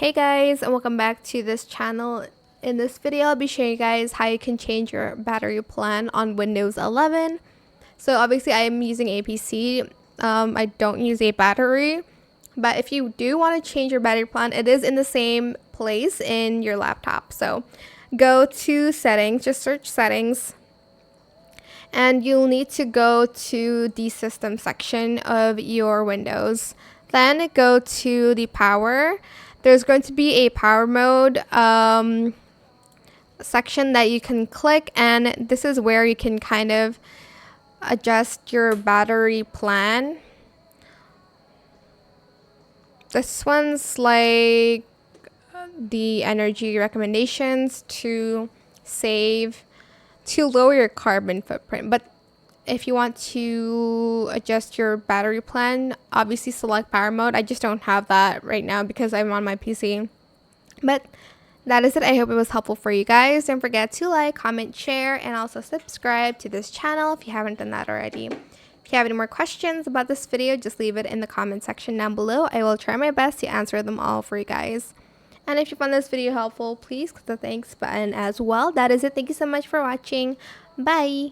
Hey guys, and welcome back to this channel. In this video, I'll be showing you guys how you can change your battery plan on Windows 11. So obviously I am using a PC. I don't use a battery, but if you do want to change your battery plan, it is in the same place in your laptop. So go to settings, just search settings, and you'll need to go to the system section of your Windows. Then go to the power. There's going to be a power mode section that you can click, and this is where you can kind of adjust your battery plan. This one's like the energy recommendations to lower your carbon footprint. But if you want to adjust your battery plan, obviously select power mode. I just don't have that right now because I'm on my PC. But that is it. I hope it was helpful for you guys. Don't forget to like, comment, share, and also subscribe to this channel if you haven't done that already. If you have any more questions about this video, just leave it in the comment section down below. I will try my best to answer them all for you guys. And if you found this video helpful, please click the thanks button as well. That is it. Thank you so much for watching. Bye!